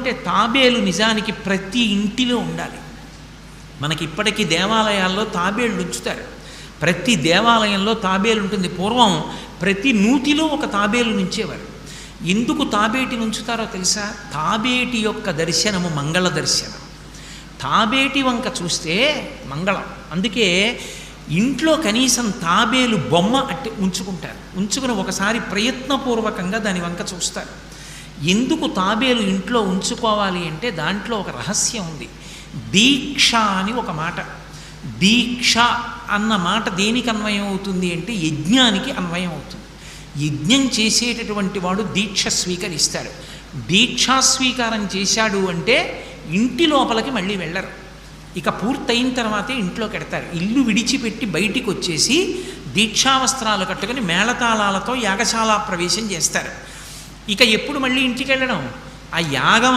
అంటే తాబేలు నిజానికి ప్రతి ఇంటిలో ఉండాలి. మనకి ఇప్పటికీ దేవాలయాల్లో తాబేళ్ళు ఉంచుతారు. ప్రతి దేవాలయంలో తాబేలు ఉంటుంది. పూర్వం ప్రతి నూతిలో ఒక తాబేలు నుంచేవారు. ఎందుకు తాబేటి ఉంచుతారో తెలుసా? తాబేటి యొక్క దర్శనము మంగళ దర్శనం. తాబేటి వంక చూస్తే మంగళం. అందుకే ఇంట్లో కనీసం తాబేలు బొమ్మ అట్టి ఉంచుకుంటారు. ఉంచుకుని ఒకసారి ప్రయత్నపూర్వకంగా దాని వంక చూస్తారు. ఎందుకు తాబేలు ఇంట్లో ఉంచుకోవాలి అంటే దాంట్లో ఒక రహస్యం ఉంది. దీక్ష అని ఒక మాట. దీక్ష అన్న మాట దేనికి అన్వయం అవుతుంది అంటే యజ్ఞానికి అన్వయం అవుతుంది. యజ్ఞం చేసేటటువంటి వాడు దీక్ష స్వీకరిస్తాడు. దీక్షా స్వీకారం చేశాడు అంటే ఇంటి లోపలికి మళ్ళీ వెళ్ళరు. ఇక పూర్తయిన తర్వాతే ఇంట్లో కడతారు. ఇల్లు విడిచిపెట్టి బయటికి వచ్చేసి దీక్షావస్త్రాలు కట్టుకొని మేళతాళాలతో యాగశాల ప్రవేశం చేస్తారు. ఇక ఎప్పుడు మళ్ళీ ఇంటికి వెళ్ళడం? ఆ యాగం